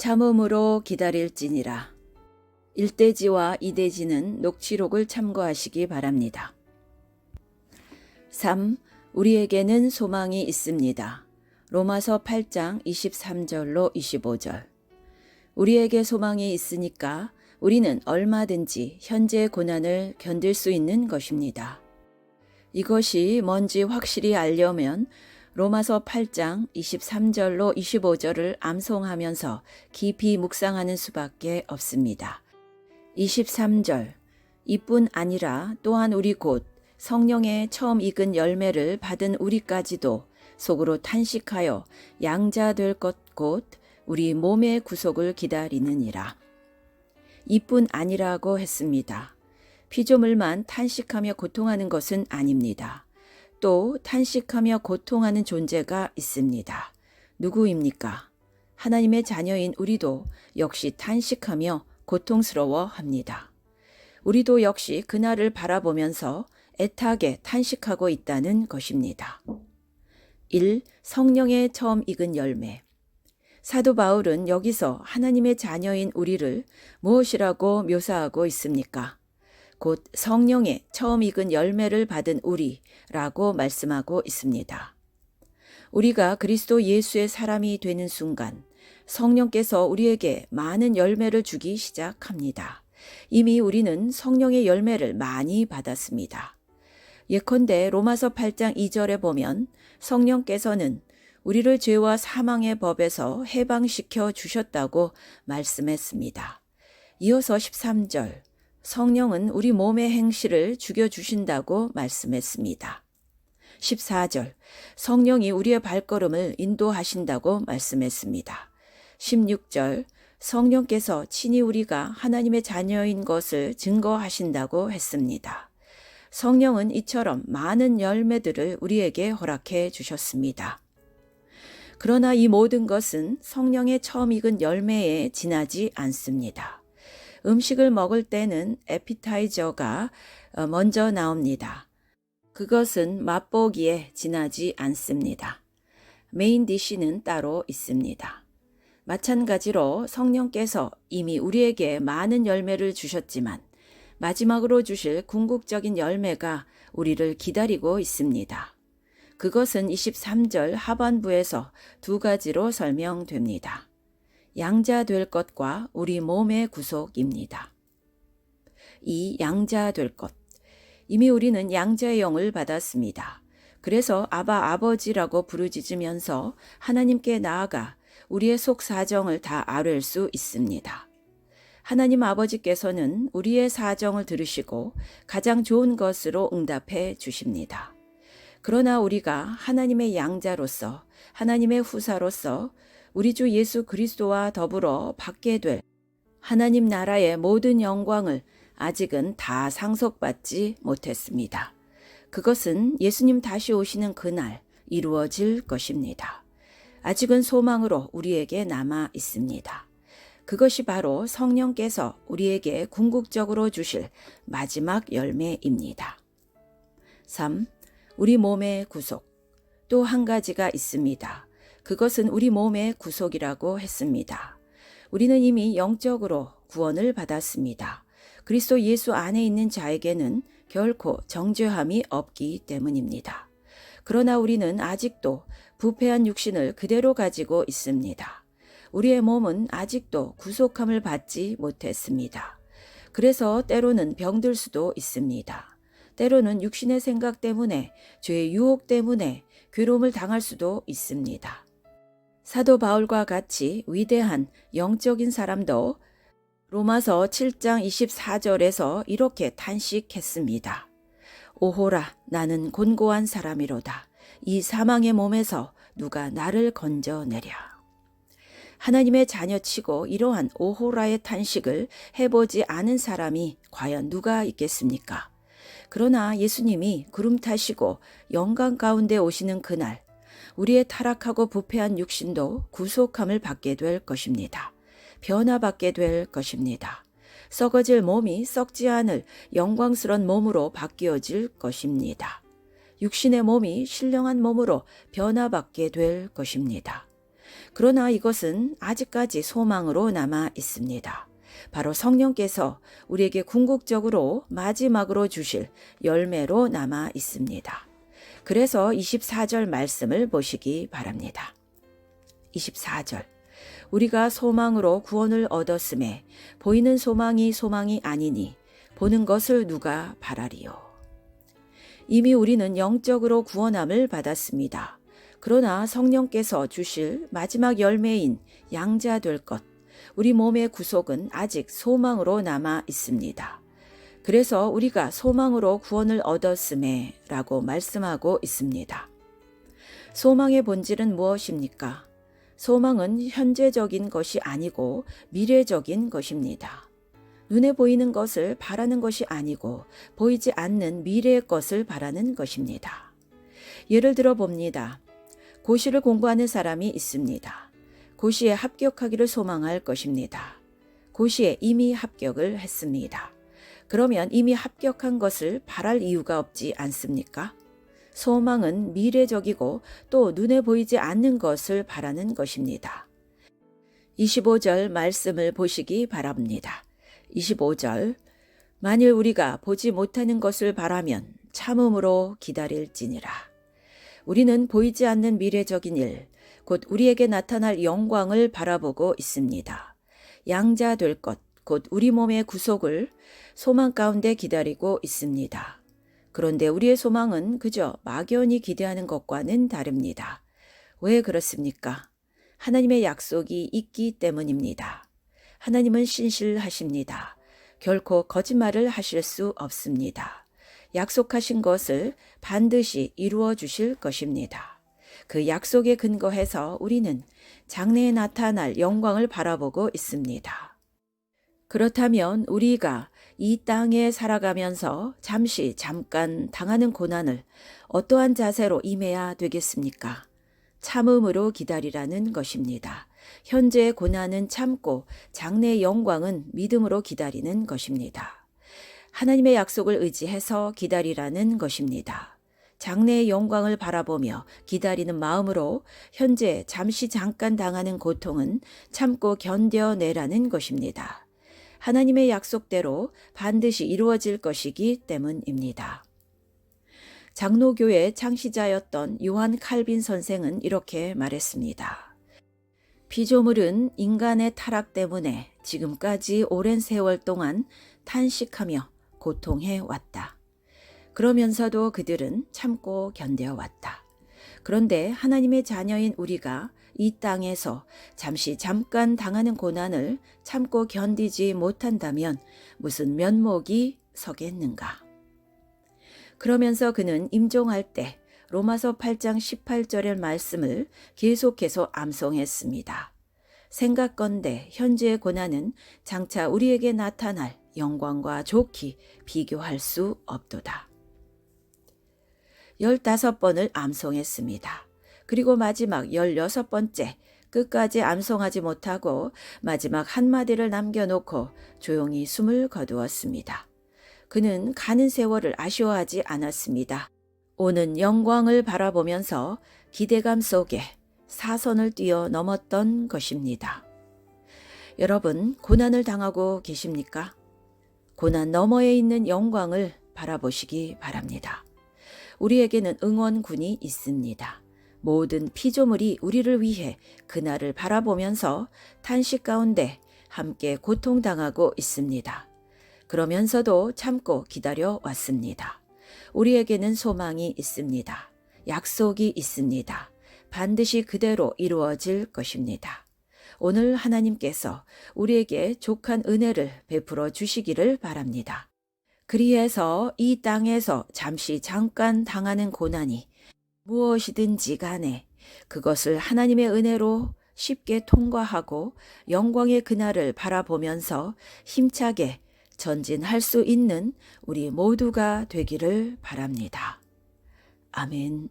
참음으로 기다릴지니라. 1대지와 2대지는 녹취록을 참고하시기 바랍니다. 3. 우리에게는 소망이 있습니다. 로마서 8장 23절로 25절. 우리에게 소망이 있으니까 우리는 얼마든지 현재의 고난을 견딜 수 있는 것입니다. 이것이 뭔지 확실히 알려면 로마서 8장 23절로 25절을 암송하면서 깊이 묵상하는 수밖에 없습니다. 23절. 이뿐 아니라 또한 우리 곧 성령의 처음 익은 열매를 받은 우리까지도 속으로 탄식하여 양자 될 것 곧 우리 몸의 구속을 기다리느니라. 이뿐 아니라고 했습니다. 피조물만 탄식하며 고통하는 것은 아닙니다. 또 탄식하며 고통하는 존재가 있습니다. 누구입니까? 하나님의 자녀인 우리도 역시 탄식하며 고통스러워합니다. 우리도 역시 그날을 바라보면서 애타게 탄식하고 있다는 것입니다. 1. 성령의 처음 익은 열매. 사도 바울은 여기서 하나님의 자녀인 우리를 무엇이라고 묘사하고 있습니까? 곧 성령의 처음 익은 열매를 받은 우리라고 말씀하고 있습니다. 우리가 그리스도 예수의 사람이 되는 순간 성령께서 우리에게 많은 열매를 주기 시작합니다. 이미 우리는 성령의 열매를 많이 받았습니다. 예컨대 로마서 8장 2절에 보면 성령께서는 우리를 죄와 사망의 법에서 해방시켜 주셨다고 말씀했습니다. 이어서 13절, 성령은 우리 몸의 행실을 죽여주신다고 말씀했습니다. 14절, 성령이 우리의 발걸음을 인도하신다고 말씀했습니다. 16절, 성령께서 친히 우리가 하나님의 자녀인 것을 증거하신다고 했습니다. 성령은 이처럼 많은 열매들을 우리에게 허락해 주셨습니다. 그러나 이 모든 것은 성령의 처음 익은 열매에 지나지 않습니다. 음식을 먹을 때는 에피타이저가 먼저 나옵니다. 그것은 맛보기에 지나지 않습니다. 메인 디쉬는 따로 있습니다. 마찬가지로 성령께서 이미 우리에게 많은 열매를 주셨지만 마지막으로 주실 궁극적인 열매가 우리를 기다리고 있습니다. 그것은 23절 하반부에서 두 가지로 설명됩니다. 양자 될 것과 우리 몸의 구속입니다. 이 양자 될 것. 이미 우리는 양자의 영을 받았습니다. 그래서 아바 아버지라고 부르짖으면서 하나님께 나아가 우리의 속 사정을 다 아뢰 수 있습니다. 하나님 아버지께서는 우리의 사정을 들으시고 가장 좋은 것으로 응답해 주십니다. 그러나 우리가 하나님의 양자로서 하나님의 후사로서 우리 주 예수 그리스도와 더불어 받게 될 하나님 나라의 모든 영광을 아직은 다 상속받지 못했습니다. 그것은 예수님 다시 오시는 그날 이루어질 것입니다. 아직은 소망으로 우리에게 남아 있습니다. 그것이 바로 성령께서 우리에게 궁극적으로 주실 마지막 열매입니다. 3. 우리 몸의 구속. 또 한 가지가 있습니다. 그것은 우리 몸의 구속이라고 했습니다. 우리는 이미 영적으로 구원을 받았습니다. 그리스도 예수 안에 있는 자에게는 결코 정죄함이 없기 때문입니다. 그러나 우리는 아직도 부패한 육신을 그대로 가지고 있습니다. 우리의 몸은 아직도 구속함을 받지 못했습니다. 그래서 때로는 병들 수도 있습니다. 때로는 육신의 생각 때문에, 죄의 유혹 때문에 괴로움을 당할 수도 있습니다. 사도 바울과 같이 위대한 영적인 사람도 로마서 7장 24절에서 이렇게 탄식했습니다. 오호라, 나는 곤고한 사람이로다. 이 사망의 몸에서 누가 나를 건져내랴. 하나님의 자녀치고 이러한 오호라의 탄식을 해보지 않은 사람이 과연 누가 있겠습니까? 그러나 예수님이 구름 타시고 영광 가운데 오시는 그날, 우리의 타락하고 부패한 육신도 구속함을 받게 될 것입니다. 변화받게 될 것입니다. 썩어질 몸이 썩지 않을 영광스러운 몸으로 바뀌어질 것입니다. 육신의 몸이 신령한 몸으로 변화받게 될 것입니다. 그러나 이것은 아직까지 소망으로 남아 있습니다. 바로 성령께서 우리에게 궁극적으로 마지막으로 주실 열매로 남아 있습니다. 그래서 24절 말씀을 보시기 바랍니다. 24절. 우리가 소망으로 구원을 얻었음에 보이는 소망이 소망이 아니니 보는 것을 누가 바라리요. 이미 우리는 영적으로 구원함을 받았습니다. 그러나 성령께서 주실 마지막 열매인 양자 될 것, 우리 몸의 구속은 아직 소망으로 남아 있습니다. 그래서 우리가 소망으로 구원을 얻었음에 라고 말씀하고 있습니다. 소망의 본질은 무엇입니까? 소망은 현재적인 것이 아니고 미래적인 것입니다. 눈에 보이는 것을 바라는 것이 아니고 보이지 않는 미래의 것을 바라는 것입니다. 예를 들어 봅니다. 고시를 공부하는 사람이 있습니다. 고시에 합격하기를 소망할 것입니다. 고시에 이미 합격을 했습니다. 그러면 이미 합격한 것을 바랄 이유가 없지 않습니까? 소망은 미래적이고 또 눈에 보이지 않는 것을 바라는 것입니다. 25절 말씀을 보시기 바랍니다. 25절. 만일 우리가 보지 못하는 것을 바라면 참음으로 기다릴지니라. 우리는 보이지 않는 미래적인 일, 곧 우리에게 나타날 영광을 바라보고 있습니다. 양자 될 것, 곧 우리 몸의 구속을 소망 가운데 기다리고 있습니다. 그런데 우리의 소망은 그저 막연히 기대하는 것과는 다릅니다. 왜 그렇습니까? 하나님의 약속이 있기 때문입니다. 하나님은 신실하십니다. 결코 거짓말을 하실 수 없습니다. 약속하신 것을 반드시 이루어 주실 것입니다. 그 약속에 근거해서 우리는 장래에 나타날 영광을 바라보고 있습니다. 그렇다면 우리가 이 땅에 살아가면서 잠깐 당하는 고난을 어떠한 자세로 임해야 되겠습니까? 참음으로 기다리라는 것입니다. 현재의 고난은 참고 장래의 영광은 믿음으로 기다리는 것입니다. 하나님의 약속을 의지해서 기다리라는 것입니다. 장래의 영광을 바라보며 기다리는 마음으로 현재 잠깐 당하는 고통은 참고 견뎌내라는 것입니다. 하나님의 약속대로 반드시 이루어질 것이기 때문입니다. 장로교의 창시자였던 요한 칼빈 선생은 이렇게 말했습니다. 피조물은 인간의 타락 때문에 지금까지 오랜 세월 동안 탄식하며 고통해 왔다. 그러면서도 그들은 참고 견뎌왔다. 그런데 하나님의 자녀인 우리가 이 땅에서 잠깐 당하는 고난을 참고 견디지 못한다면 무슨 면목이 서겠는가? 그러면서 그는 임종할 때 로마서 8장 18절의 말씀을 계속해서 암송했습니다. 생각건대 현재의 고난은 장차 우리에게 나타날 영광과 좋게 비교할 수 없도다. 15번을 암송했습니다. 그리고 마지막 16번째 끝까지 암송하지 못하고 마지막 한마디를 남겨놓고 조용히 숨을 거두었습니다. 그는 가는 세월을 아쉬워하지 않았습니다. 오는 영광을 바라보면서 기대감 속에 사선을 뛰어넘었던 것입니다. 여러분, 고난을 당하고 계십니까? 고난 너머에 있는 영광을 바라보시기 바랍니다. 우리에게는 응원군이 있습니다. 모든 피조물이 우리를 위해 그날을 바라보면서 탄식 가운데 함께 고통당하고 있습니다. 그러면서도 참고 기다려 왔습니다. 우리에게는 소망이 있습니다. 약속이 있습니다. 반드시 그대로 이루어질 것입니다. 오늘 하나님께서 우리에게 족한 은혜를 베풀어 주시기를 바랍니다. 그리해서 이 땅에서 잠깐 당하는 고난이 무엇이든지 간에 그것을 하나님의 은혜로 쉽게 통과하고 영광의 그날을 바라보면서 힘차게 전진할 수 있는 우리 모두가 되기를 바랍니다. 아멘.